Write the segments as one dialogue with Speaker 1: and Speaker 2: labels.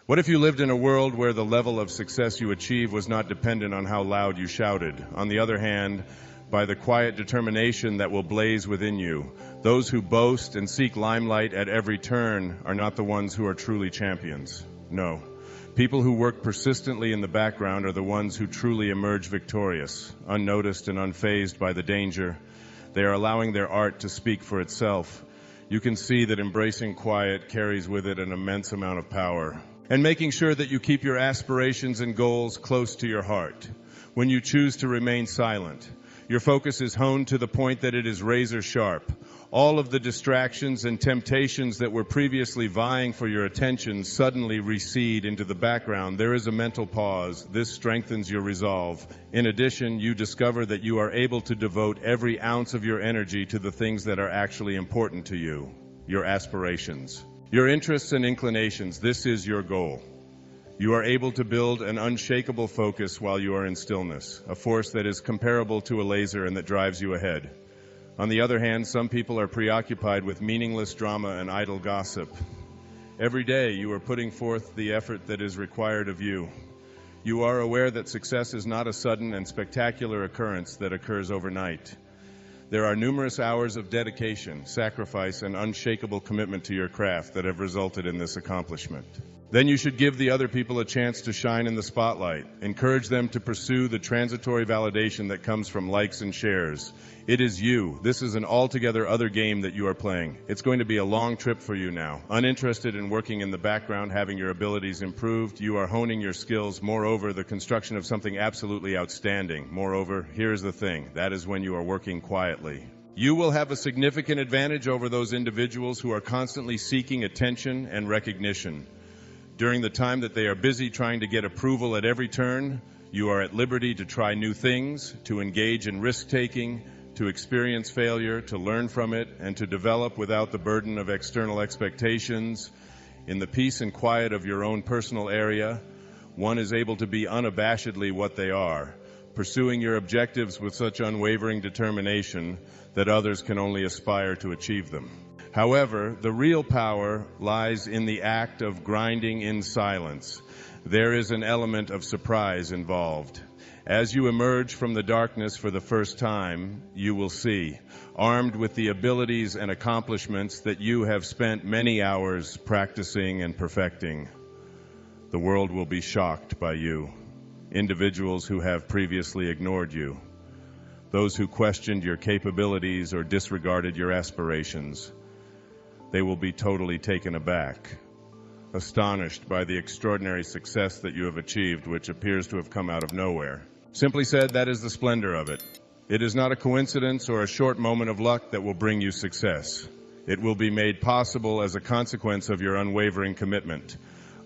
Speaker 1: What if you lived in a world where the level of success you achieve was not dependent on how loud you shouted? On the other hand, by the quiet determination that will blaze within you. Those who boast and seek limelight at every turn are not the ones who are truly champions. No. People who work persistently in the background are the ones who truly emerge victorious, unnoticed and unfazed by the danger. They are allowing their art to speak for itself. You can see that embracing quiet carries with it an immense amount of power. And making sure that you keep your aspirations and goals close to your heart. When you choose to remain silent, your focus is honed to the point that it is razor sharp. All of the distractions and temptations that were previously vying for your attention suddenly recede into the background. There is a mental pause. This strengthens your resolve. In addition, you discover that you are able to devote every ounce of your energy to the things that are actually important to you, your aspirations, your interests and inclinations. This is your goal. You are able to build an unshakable focus while you are in stillness, a force that is comparable to a laser and that drives you ahead. On the other hand, some people are preoccupied with meaningless drama and idle gossip. Every day you are putting forth the effort that is required of you. You are aware that success is not a sudden and spectacular occurrence that occurs overnight. There are numerous hours of dedication, sacrifice, and unshakable commitment to your craft that have resulted in this accomplishment. Then you should give the other people a chance to shine in the spotlight. Encourage them to pursue the transitory validation that comes from likes and shares. It is you. This is an altogether other game that you are playing. It's going to be a long trip for you now. Uninterested in working in the background, having your abilities improved, you are honing your skills. Moreover, the construction of something absolutely outstanding. Moreover, here's the thing. That is when you are working quietly. You will have a significant advantage over those individuals who are constantly seeking attention and recognition. During the time that they are busy trying to get approval at every turn, you are at liberty to try new things, to engage in risk-taking, to experience failure, to learn from it, and to develop without the burden of external expectations. In the peace and quiet of your own personal area, one is able to be unabashedly what they are, pursuing your objectives with such unwavering determination that others can only aspire to achieve them. However, the real power lies in the act of grinding in silence. There is an element of surprise involved. As you emerge from the darkness for the first time, you will see, armed with the abilities and accomplishments that you have spent many hours practicing and perfecting. The world will be shocked by you. Individuals who have previously ignored you. Those who questioned your capabilities or disregarded your aspirations. They will be totally taken aback, astonished by the extraordinary success that you have achieved, which appears to have come out of nowhere. Simply said, that is the splendor of it. It is not a coincidence or a short moment of luck that will bring you success. It will be made possible as a consequence of your unwavering commitment.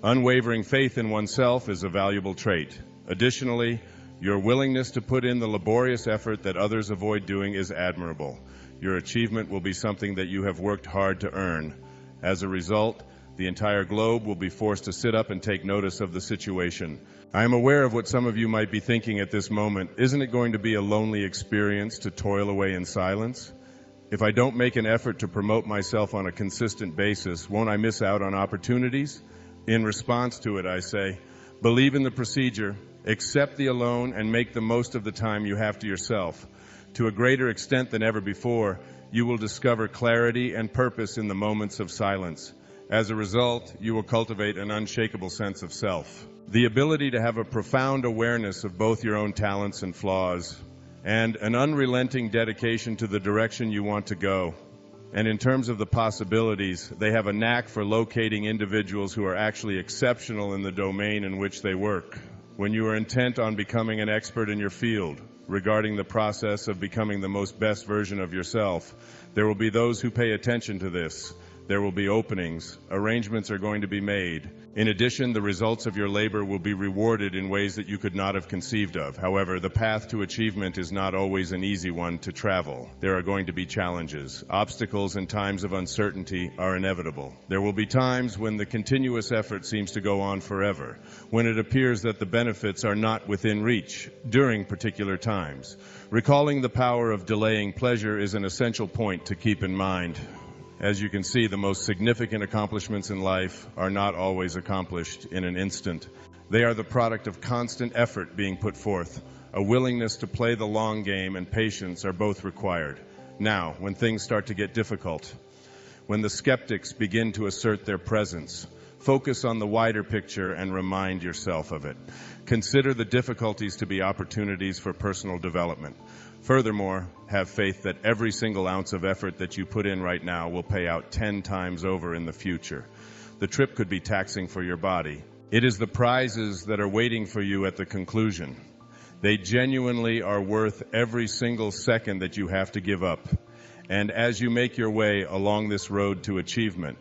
Speaker 1: Unwavering faith in oneself is a valuable trait. Additionally, your willingness to put in the laborious effort that others avoid doing is admirable. Your achievement will be something that you have worked hard to earn. As a result, the entire globe will be forced to sit up and take notice of the situation. I am aware of what some of you might be thinking at this moment. Isn't it going to be a lonely experience to toil away in silence? If I don't make an effort to promote myself on a consistent basis, won't I miss out on opportunities? In response to it, I say, believe in the procedure, accept the alone, and make the most of the time you have to yourself. To a greater extent than ever before, you will discover clarity and purpose in the moments of silence. As a result, you will cultivate an unshakable sense of self. The ability to have a profound awareness of both your own talents and flaws, and an unrelenting dedication to the direction you want to go. And in terms of the possibilities, they have a knack for locating individuals who are actually exceptional in the domain in which they work. When you are intent on becoming an expert in your field, regarding the process of becoming the most best version of yourself, there will be those who pay attention to this. There will be openings. Arrangements are going to be made. In addition, the results of your labor will be rewarded in ways that you could not have conceived of. However, the path to achievement is not always an easy one to travel. There are going to be challenges. Obstacles and times of uncertainty are inevitable. There will be times when the continuous effort seems to go on forever, when it appears that the benefits are not within reach during particular times. Recalling the power of delaying pleasure is an essential point to keep in mind. As you can see, the most significant accomplishments in life are not always accomplished in an instant. They are the product of constant effort being put forth. A willingness to play the long game and patience are both required. Now, when things start to get difficult, when the skeptics begin to assert their presence, focus on the wider picture and remind yourself of it. Consider the difficulties to be opportunities for personal development. Furthermore, have faith that every single ounce of effort that you put in right now will pay out 10 times over in the future. The trip could be taxing for your body. It is the prizes that are waiting for you at the conclusion. They genuinely are worth every single second that you have to give up. And as you make your way along this road to achievement,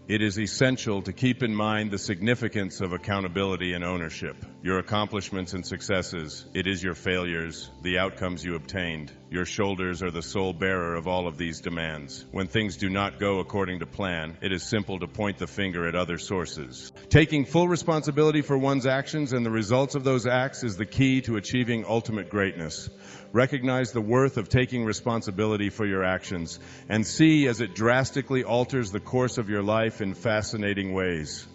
Speaker 1: it is essential to keep in mind the significance of accountability and ownership. Your accomplishments and successes, it is your failures, the outcomes you obtained. Your shoulders are the sole bearer of all of these demands. When things do not go according to plan, it is simple to point the finger at other sources. Taking full responsibility for one's actions and the results of those acts is the key to achieving ultimate greatness. Recognize the worth of taking responsibility for your actions and see as it drastically alters the course of your life in fascinating ways.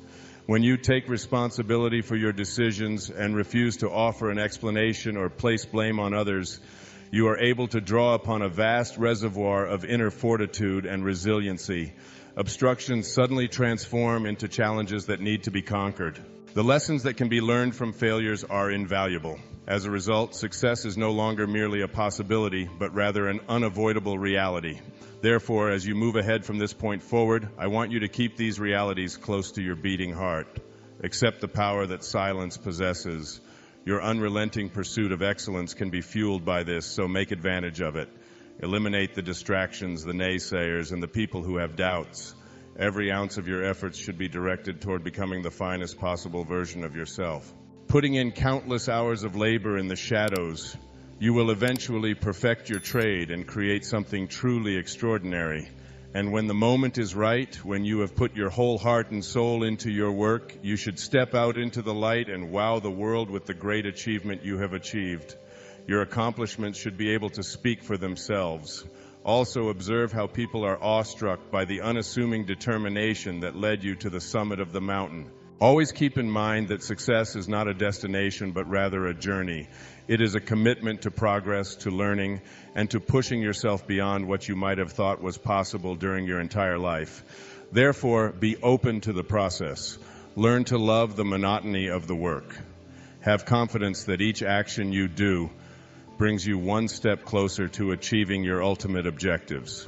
Speaker 1: When you take responsibility for your decisions and refuse to offer an explanation or place blame on others, you are able to draw upon a vast reservoir of inner fortitude and resiliency. Obstructions suddenly transform into challenges that need to be conquered. The lessons that can be learned from failures are invaluable. As a result, success is no longer merely a possibility, but rather an unavoidable reality. Therefore, as you move ahead from this point forward, I want you to keep these realities close to your beating heart. Accept the power that silence possesses. Your unrelenting pursuit of excellence can be fueled by this, so make advantage of it. Eliminate the distractions, the naysayers, and the people who have doubts. Every ounce of your efforts should be directed toward becoming the finest possible version of yourself. Putting in countless hours of labor in the shadows, you will eventually perfect your trade and create something truly extraordinary. And when the moment is right, when you have put your whole heart and soul into your work, you should step out into the light and wow the world with the great achievement you have achieved. Your accomplishments should be able to speak for themselves. Also observe how people are awestruck by the unassuming determination that led you to the summit of the mountain. Always keep in mind that success is not a destination, but rather a journey. It is a commitment to progress, to learning, and to pushing yourself beyond what you might have thought was possible during your entire life. Therefore, be open to the process. Learn to love the monotony of the work. Have confidence that each action you do brings you one step closer to achieving your ultimate objectives.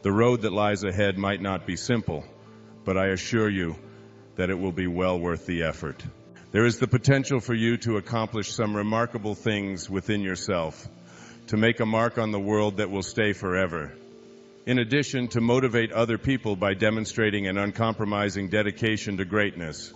Speaker 1: The road that lies ahead might not be simple, but I assure you that it will be well worth the effort. There is the potential for you to accomplish some remarkable things within yourself, to make a mark on the world that will stay forever. In addition, to motivate other people by demonstrating an uncompromising dedication to greatness.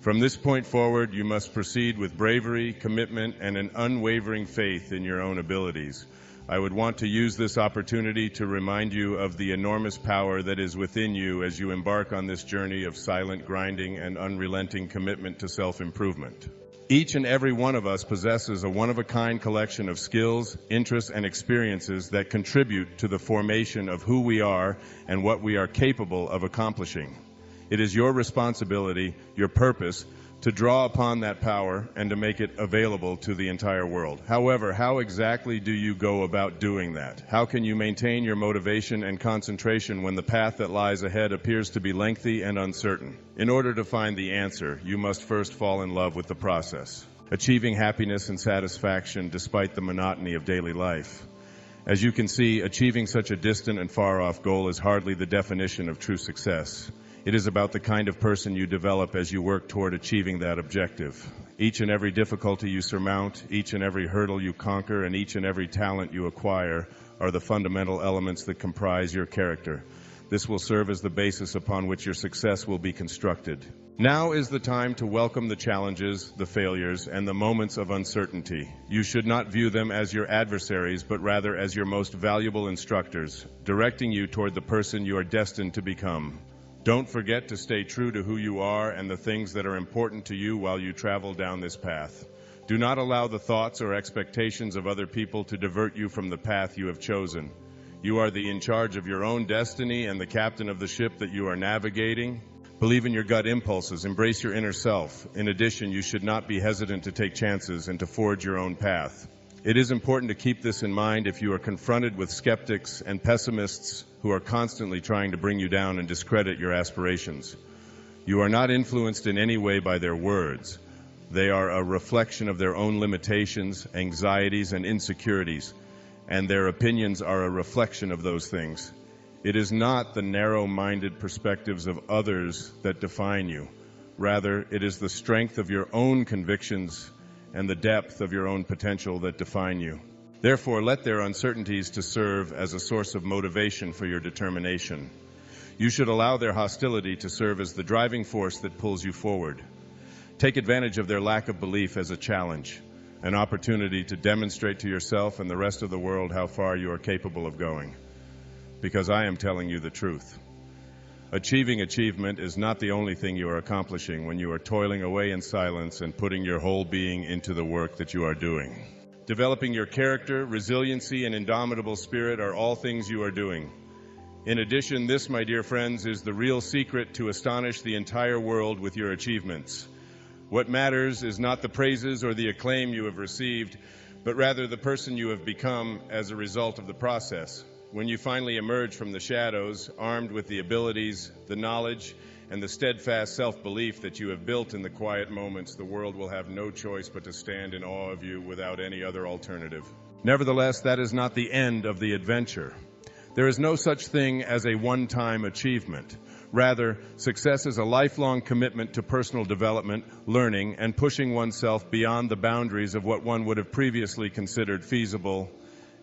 Speaker 1: From this point forward, you must proceed with bravery, commitment, and an unwavering faith in your own abilities. I would want to use this opportunity to remind you of the enormous power that is within you as you embark on this journey of silent grinding and unrelenting commitment to self-improvement. Each and every one of us possesses a one-of-a-kind collection of skills, interests, and experiences that contribute to the formation of who we are and what we are capable of accomplishing. It is your responsibility, your purpose, to draw upon that power and to make it available to the entire world. However, how exactly do you go about doing that? How can you maintain your motivation and concentration when the path that lies ahead appears to be lengthy and uncertain? In order to find the answer, you must first fall in love with the process, achieving happiness and satisfaction despite the monotony of daily life. As you can see, achieving such a distant and far-off goal is hardly the definition of true success. It is about the kind of person you develop as you work toward achieving that objective. Each and every difficulty you surmount, each and every hurdle you conquer, and each and every talent you acquire are the fundamental elements that comprise your character. This will serve as the basis upon which your success will be constructed. Now is the time to welcome the challenges, the failures, and the moments of uncertainty. You should not view them as your adversaries, but rather as your most valuable instructors, directing you toward the person you are destined to become. Don't forget to stay true to who you are and the things that are important to you while you travel down this path. Do not allow the thoughts or expectations of other people to divert you from the path you have chosen. You are in charge of your own destiny and the captain of the ship that you are navigating. Believe in your gut impulses. Embrace your inner self. In addition, you should not be hesitant to take chances and to forge your own path. It is important to keep this in mind if you are confronted with skeptics and pessimists who are constantly trying to bring you down and discredit your aspirations. You are not influenced in any way by their words. They are a reflection of their own limitations, anxieties, and insecurities, and their opinions are a reflection of those things. It is not the narrow-minded perspectives of others that define you. Rather, it is the strength of your own convictions and the depth of your own potential that define you. Therefore, let their uncertainties to serve as a source of motivation for your determination. You should allow their hostility to serve as the driving force that pulls you forward. Take advantage of their lack of belief as a challenge, an opportunity to demonstrate to yourself and the rest of the world how far you are capable of going. Because I am telling you the truth. Achieving achievement is not the only thing you are accomplishing when you are toiling away in silence and putting your whole being into the work that you are doing. Developing your character, resiliency, and indomitable spirit are all things you are doing. In addition, this, my dear friends, is the real secret to astonish the entire world with your achievements. What matters is not the praises or the acclaim you have received, but rather the person you have become as a result of the process. When you finally emerge from the shadows, armed with the abilities, the knowledge, and the steadfast self-belief that you have built in the quiet moments, the world will have no choice but to stand in awe of you without any other alternative. Nevertheless, that is not the end of the adventure. There is no such thing as a one-time achievement. Rather, success is a lifelong commitment to personal development, learning, and pushing oneself beyond the boundaries of what one would have previously considered feasible.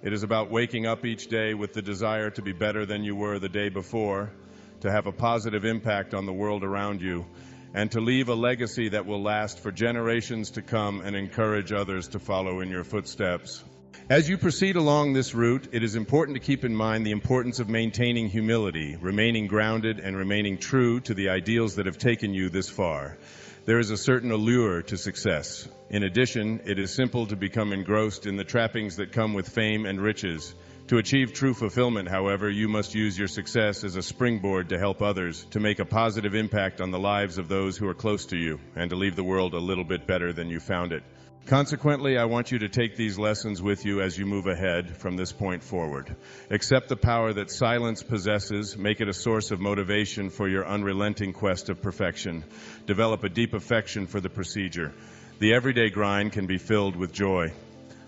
Speaker 1: It is about waking up each day with the desire to be better than you were the day before, to have a positive impact on the world around you, and to leave a legacy that will last for generations to come and encourage others to follow in your footsteps. As you proceed along this route, it is important to keep in mind the importance of maintaining humility, remaining grounded, and remaining true to the ideals that have taken you this far. There is a certain allure to success. In addition, it is simple to become engrossed in the trappings that come with fame and riches. To achieve true fulfillment, however, you must use your success as a springboard to help others, to make a positive impact on the lives of those who are close to you, and to leave the world a little bit better than you found it. Consequently, I want you to take these lessons with you as you move ahead from this point forward. Accept the power that silence possesses, make it a source of motivation for your unrelenting quest of perfection. Develop a deep affection for the procedure. The everyday grind can be filled with joy.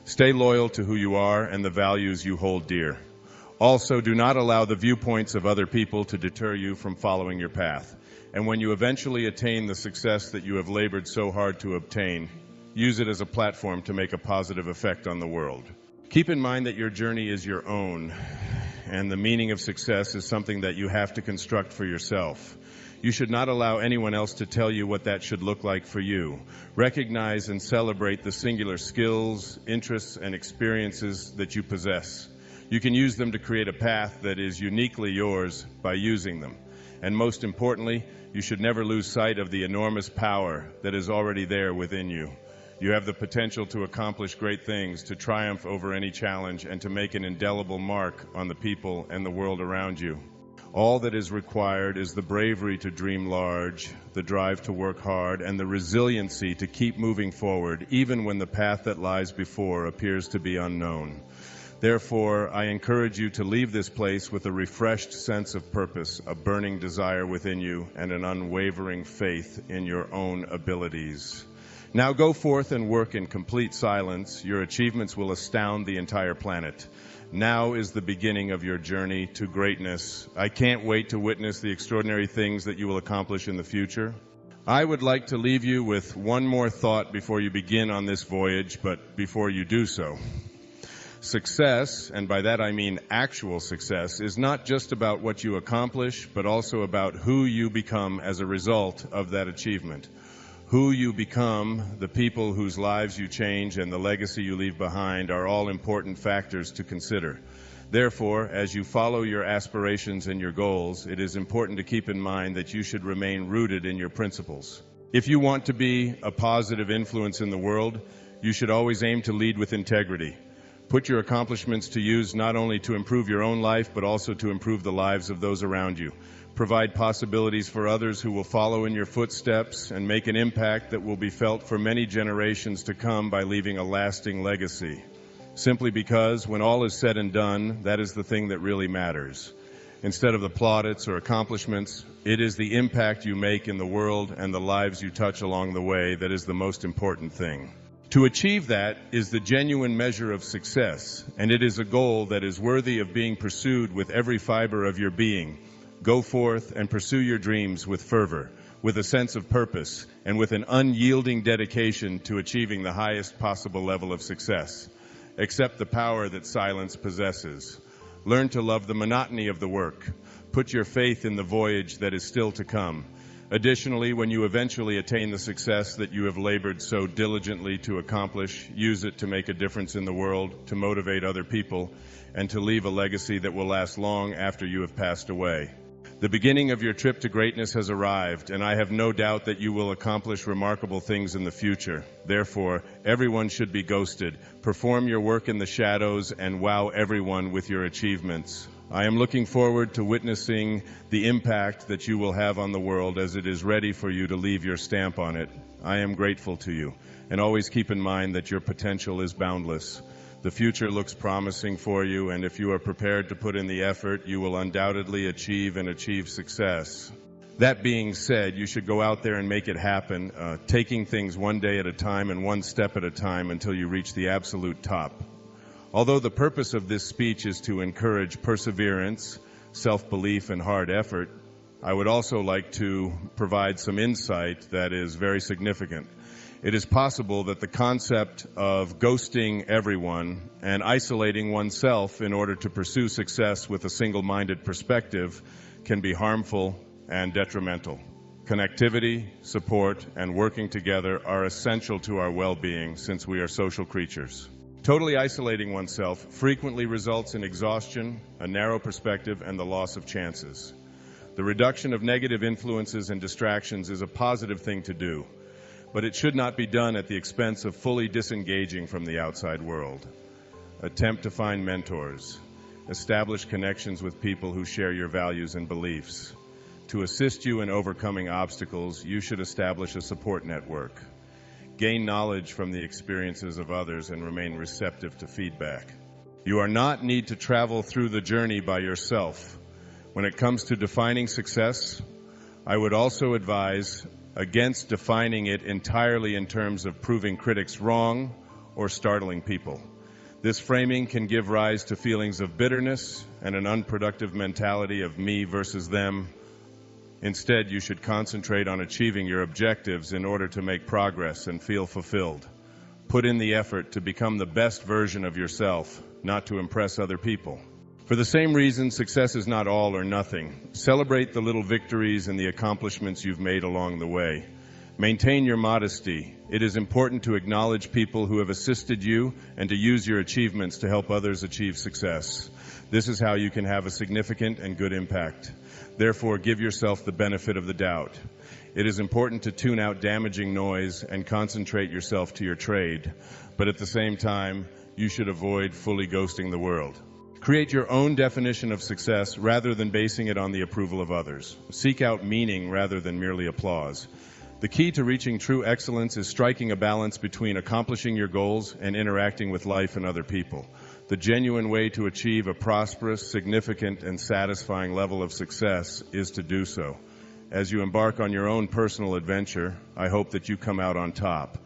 Speaker 1: Stay loyal to who you are and the values you hold dear. Also, do not allow the viewpoints of other people to deter you from following your path. And when you eventually attain the success that you have labored so hard to obtain, use it as a platform to make a positive effect on the world. Keep in mind that your journey is your own, and the meaning of success is something that you have to construct for yourself. You should not allow anyone else to tell you what that should look like for you. Recognize and celebrate the singular skills, interests, and experiences that you possess. You can use them to create a path that is uniquely yours by using them. And most importantly, you should never lose sight of the enormous power that is already there within you. You have the potential to accomplish great things, to triumph over any challenge, and to make an indelible mark on the people and the world around you. All that is required is the bravery to dream large, the drive to work hard, and the resiliency to keep moving forward, even when the path that lies before appears to be unknown. Therefore, I encourage you to leave this place with a refreshed sense of purpose, a burning desire within you, and an unwavering faith in your own abilities. Now go forth and work in complete silence. Your achievements will astound the entire planet. Now is the beginning of your journey to greatness. I can't wait to witness the extraordinary things that you will accomplish in the future. I would like to leave you with one more thought before you begin on this voyage, but before you do so. Success, and by that I mean actual success, is not just about what you accomplish, but also about who you become as a result of that achievement. Who you become, the people whose lives you change, and the legacy you leave behind are all important factors to consider. Therefore, as you follow your aspirations and your goals, it is important to keep in mind that you should remain rooted in your principles. If you want to be a positive influence in the world, you should always aim to lead with integrity. Put your accomplishments to use not only to improve your own life, but also to improve the lives of those around you. Provide possibilities for others who will follow in your footsteps and make an impact that will be felt for many generations to come by leaving a lasting legacy. Simply because, when all is said and done, that is the thing that really matters. Instead of the plaudits or accomplishments, it is the impact you make in the world and the lives you touch along the way that is the most important thing. To achieve that is the genuine measure of success, and it is a goal that is worthy of being pursued with every fiber of your being. Go forth and pursue your dreams with fervor, with a sense of purpose, and with an unyielding dedication to achieving the highest possible level of success. Accept the power that silence possesses. Learn to love the monotony of the work. Put your faith in the voyage that is still to come. Additionally, when you eventually attain the success that you have labored so diligently to accomplish, use it to make a difference in the world, to motivate other people, and to leave a legacy that will last long after you have passed away. The beginning of your trip to greatness has arrived, and I have no doubt that you will accomplish remarkable things in the future. Therefore, everyone should be ghosted. Perform your work in the shadows and wow everyone with your achievements. I am looking forward to witnessing the impact that you will have on the world as it is ready for you to leave your stamp on it. I am grateful to you, and always keep in mind that your potential is boundless. The future looks promising for you, and if you are prepared to put in the effort, you will undoubtedly achieve success. That being said, you should go out there and make it happen, taking things one day at a time and one step at a time until you reach the absolute top. Although the purpose of this speech is to encourage perseverance, self-belief, and hard effort, I would also like to provide some insight that is very significant. It is possible that the concept of ghosting everyone and isolating oneself in order to pursue success with a single-minded perspective can be harmful and detrimental. Connectivity, support, and working together are essential to our well-being since we are social creatures. Totally isolating oneself frequently results in exhaustion, a narrow perspective, and the loss of chances. The reduction of negative influences and distractions is a positive thing to do, but it should not be done at the expense of fully disengaging from the outside world. Attempt to find mentors. Establish connections with people who share your values and beliefs. To assist you in overcoming obstacles, you should establish a support network. Gain knowledge from the experiences of others and remain receptive to feedback. You are not need to travel through the journey by yourself. When it comes to defining success, I would also advise against defining it entirely in terms of proving critics wrong or startling people. This framing can give rise to feelings of bitterness and an unproductive mentality of me versus them. Instead, you should concentrate on achieving your objectives in order to make progress and feel fulfilled. Put in the effort to become the best version of yourself, not to impress other people. For the same reason, success is not all or nothing. Celebrate the little victories and the accomplishments you've made along the way. Maintain your modesty. It is important to acknowledge people who have assisted you and to use your achievements to help others achieve success. This is how you can have a significant and good impact. Therefore, give yourself the benefit of the doubt. It is important to tune out damaging noise and concentrate yourself to your trade, but at the same time, you should avoid fully ghosting the world. Create your own definition of success rather than basing it on the approval of others. Seek out meaning rather than merely applause. The key to reaching true excellence is striking a balance between accomplishing your goals and interacting with life and other people. The genuine way to achieve a prosperous, significant, and satisfying level of success is to do so. As you embark on your own personal adventure, I hope that you come out on top.